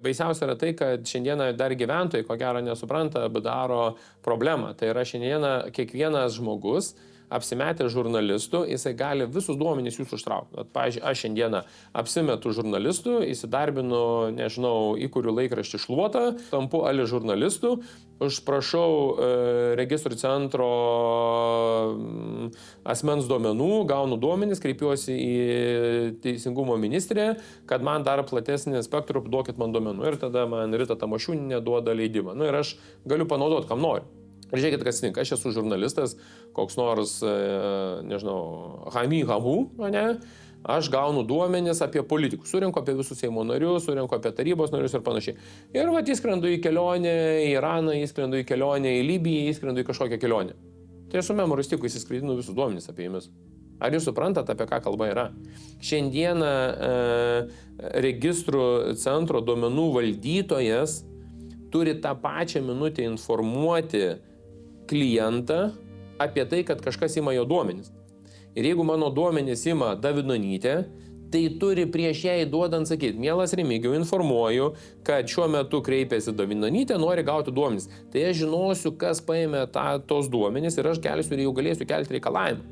Baisiausia yra tai, kad šiandieną dar gyventojai, ko gero, nesupranta, bet daro problemą. Tai yra šiandieną kiekvienas žmogus apsimetęs žurnalistu, jisai gali visus duomenys jūsų ištraukti. Pavyzdžiui, aš šiandieną apsimetu žurnalistu, įsidarbinu, nežinau, įkuriu laikraštį Šluotą, tampu ali žurnalistu, užprašau registrų centro asmens duomenų, gaunu duomenys, kreipiuosi į Teisingumo ministrę, kad man dar platesnį spektrų duokit man duomenų. Ir tada man Rita Tamašūnienė duoda leidimą. Ir aš galiu panaudoti, kam noriu. Ir žiūrėkit, kas tinka, aš esu žurnalistas, koks nors, nežinau, Hami Hamu, ne? Aš gaunu duomenis apie politikus, surinku apie visus Seimo narius, surinku apie tarybos narius ir panašiai. Ir įskrendu į kelionę į Iraną, įskrendu į kelionę į Libiją, įskrendu į kažkokią kelionę. Tai aš su memoristiku įsiskraidinu visus duomenis apie jumis. Ar jūs suprantate, apie ką kalba yra? Šiandieną registrų centro duomenų valdytojas turi tą pačią minutę informuoti klientą apie tai, kad kažkas ima jo duomenis. Ir jeigu mano duomenis ima Davidonytė, tai turi prieš ją įduodant sakyti, mielas Remigijau, informuoju, kad šiuo metu kreipėsi Davidonytė, nori gauti duomenis. Tai aš žinosiu, kas paėmė tos duomenis ir aš jau galėsiu kelti reikalavimą.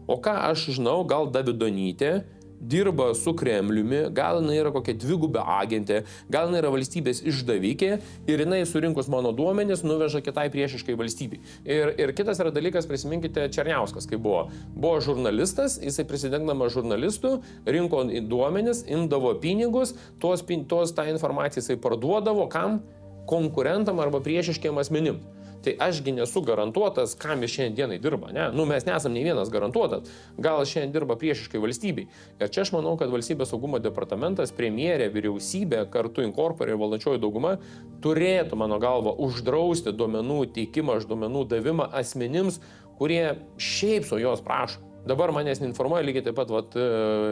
O ką aš žinau, gal Davidonytė dirba su Kremliumi, gal jinai yra kokia dvigubė agentė, gal jinai yra valstybės išdavikė ir jinai surinkus mano duomenis nuveža kitai priešiškai valstybei. Ir kitas yra dalykas, prisiminkite Černiauskas, kai buvo žurnalistas, jisai prisidengdamas žurnalistų, rinko duomenis, imdavo pinigus, tą informaciją jisai parduodavo kam? Konkurentam arba priešiškiem asmenim. Tai ašgi nesu garantuotas, kam jis šiandienai dirba, ne? Mes nesam nei vienas garantuotas. Gal šiandien dirba priešiškai valstybei. Ir čia aš manau, kad Valstybės saugumo departamentas, premjerė, vyriausybė, kartu inkorporė ir valdančioji dauguma turėtų, mano galva, uždrausti duomenų teikimą, duomenų davimą asmenims, kurie šiaip su jos prašo. Dabar manęs neinformuoja, lygiai taip pat,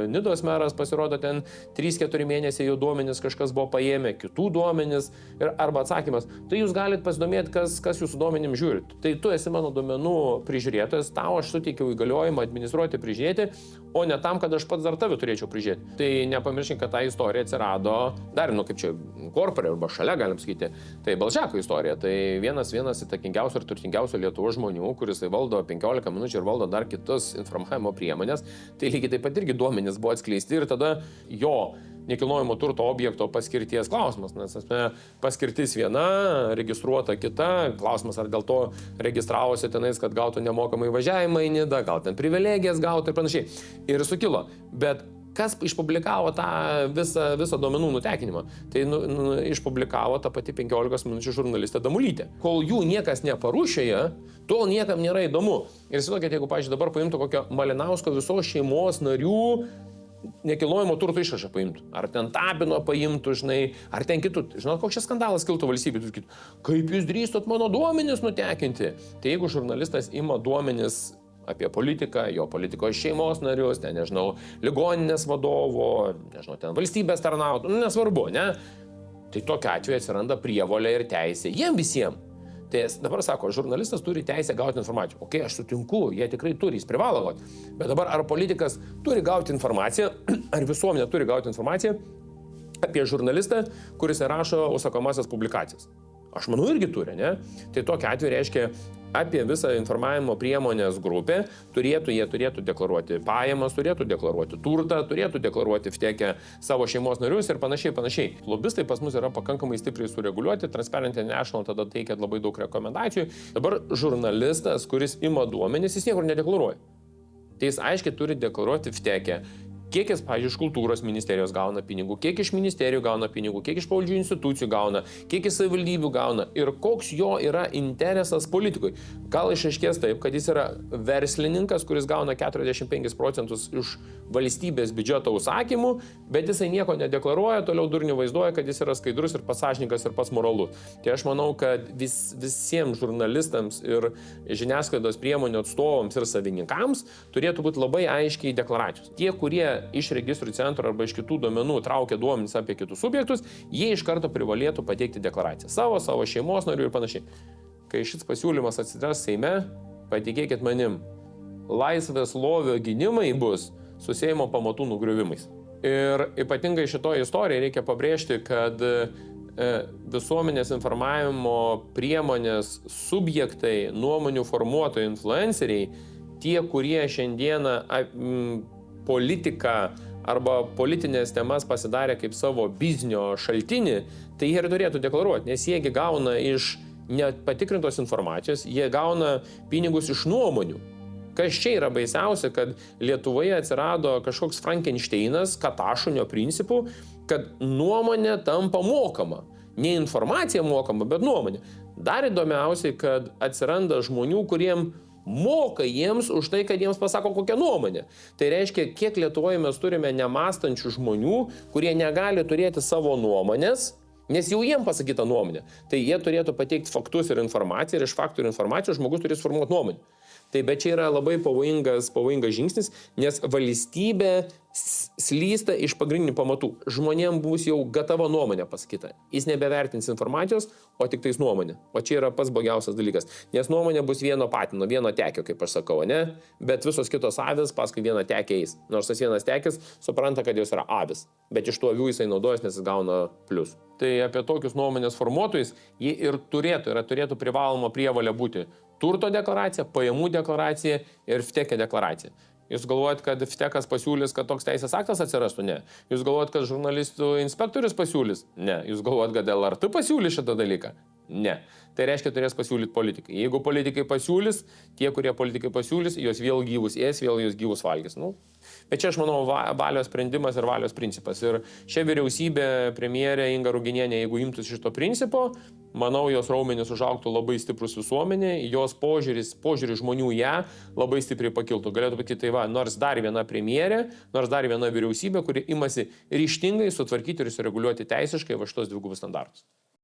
Nidos meras pasirodo ten 3-4 mėnesiai jo duomenis kažkas buvo paėmę, kitų duomenis, arba atsakymas, tai jūs galite pasidomėti, kas jūsų duomenim žiūrit. Tai tu esi mano duomenų prižiūrėtojas, tau aš suteikiau įgaliojimą administruoti, prižiūrėti, o ne tam, kad aš pats dar tave turėčiau prižiūrėti. Tai nepamirškim, kad ta istorija atsirado dar, kaip čia, korporė arba šalia, galim sakyti, tai Balžeko istorija. Tai vienas įtakingiausių ir turtingiausių Lietuvos žmonių, kuris valdo 15 minučių ir valdo dar kitus informavimo priemonės, tai lygiai taip pat irgi duomenys buvo atskleisti ir tada jo nekilnojamo turto objekto paskirties klausimas, nes paskirtis viena, registruota kita, klausimas ar dėl to registravosi tenais, kad gautų nemokamai važiavimą į Nidą, gal ten privilegijas gautų ir panašiai. Ir sukilo. Bet kas išpublikavo tą visą duomenų nutekinimą? Tai išpublikavo ta pati 15 minučių žurnalistė Damulytė. Kol jų niekas neparušėja, tol niekam nėra įdomu. Ir įsivaizduokit, jeigu, pavyzdžiui, dabar paimtų kokio Malinausko visos šeimos narių nekilnojamo turto išrašą paimtų. Ar ten Tapino paimtų, žinai, ar ten kitų. Žinot, koks čia skandalas kiltų valstybė? Kaip jūs drįstot mano duomenis nutekinti? Tai jeigu žurnalistas ima duomenis apie politiką, jo politikos šeimos narius, ten, nežinau, ligoninės vadovo, nežinau, ten valstybės tarnautojų, nesvarbu, ne? Tai tokiu atveju atsiranda prievolė ir teisė jiem visiems. Tai dabar sako, žurnalistas turi teisę gauti informaciją. Ok, aš sutinku, jie tikrai turi, jis privalo gauti. Bet dabar ar politikas turi gauti informaciją, ar visuomenė turi gauti informaciją apie žurnalistą, kuris rašo užsakomasias publikacijas? Aš manau, irgi turi, ne? Tai tokiu atveju reiškia, apie visą informavimo priemonės grupę jie turėtų deklaruoti pajamas, turėtų deklaruoti turtą, turėtų deklaruoti vtekę savo šeimos narius ir panašiai. Lobistai pas mus yra pakankamai stipriai sureguliuoti, Transparency International tada teikia labai daug rekomendacijų. Dabar žurnalistas, kuris ima duomenis, jis niekur nedeklaruoja. Tai jis aiškiai turi deklaruoti vtekę. Kiek jis, pavyzdžiui, iš kultūros ministerijos gauna pinigų, kiek iš ministerijų gauna pinigų, kiek iš pavaldžių institucijų gauna, kiek iš savivaldybių gauna ir koks jo yra interesas politikui. Gal išaiškės taip, kad jis yra verslininkas, kuris gauna 45% iš valstybės biudžeto užsakymų, bet jisai nieko nedeklaruoja, toliau durnių vaizduoja, kad jis yra skaidrus ir pasąžininkas ir pats moralus. Tai aš manau, kad visiems žurnalistams ir žiniasklaidos priemonių atstovams ir savininkams turėtų būti labai aiškiai deklaracijos. Tie, kurie iš registrų centro arba iš kitų duomenų traukia duomenis apie kitus subjektus, jie iš karto privalėtų pateikti deklaraciją. Savo šeimos narių ir panašiai. Kai šis pasiūlymas atsiras Seime, patikėkit manim, laisvės lovio gynimai bus su Seimo pamatų nugriuvimais. Ir ypatingai šitoje istorijoje reikia pabrėžti, kad visuomenės informavimo priemonės subjektai, nuomonių formuotojai, influenceriai, tie, kurie šiandieną politiką arba politinės temas pasidarė kaip savo biznio šaltinį, tai jie ir turėtų deklaruoti, nes jiegi gauna iš nepatikrintos informacijos, jie gauna pinigus iš nuomonių. Kas čia yra baisiausia, kad Lietuvoje atsirado kažkoks Frankensteinas, katašunio principų, kad nuomonė tampa mokama. Ne informacija mokama, bet nuomonė. Dar įdomiausiai, kad atsiranda žmonių, kuriem moka jiems už tai, kad jiems pasako kokią nuomonę. Tai reiškia, kiek Lietuvoje mes turime nemąstančių žmonių, kurie negali turėti savo nuomonės, nes jau jiem pasakyta nuomonė. Tai jie turėtų pateikti faktus ir informaciją, ir iš faktų ir informacijos žmogus turės formuoti nuomonę. Tai bet čia yra labai pavojingas žingsnis, nes valstybė slysta iš pagrindinių pamatų. Žmonėms bus jau gatava nuomonė pasakyta. Jis nebevertins informacijos, o tik tais nuomonė. O čia yra pats blogiausias dalykas. Nes nuomonė bus vieno patino, vieno tekio, kaip aš sakau, ne? Bet visos kitos avis paskui vieną tekį eis. Nors tas vienas tekis supranta, kad jos yra avis. Bet iš tų avių jisai naudojas, nes jis gauna plius. Tai apie tokius nuomonės formuotojus jie ir turėtų privaloma prievalė būti turto deklaracija, pajamų deklaracija ir FTEK deklaracija. Jūs galvojat, kad FTEKas pasiūlys, kad toks teisės aktas atsirastų? Ne. Jūs galvojat, kad žurnalistų inspektorius pasiūlys? Ne. Jūs galvojat, kad LRT pasiūlys šitą dalyką? Ne. Tai reiškia, turės pasiūlyti politikai. Jeigu politikai pasiūlys, tie, kurie politikai pasiūlys, jos vėl gyvus ės, vėl jos gyvus valgys. Bet čia, aš manau, valios sprendimas ir valios principas. Ir šia vyriausybė, premjerė Inga Ruginienė, jeigu imtųsi šito principo, manau, jos raumenys užaugtų labai stiprus visuomenė, jos požiūris žmonių ją labai stipriai pakiltų. Galėtų pasakyti, tai va, nors dar viena premjerė, nors dar viena vyriausybė, kuri imasi ryžtingai sutvarkyti ir sureguliuoti teisiškai va šitos dvigubus standartus.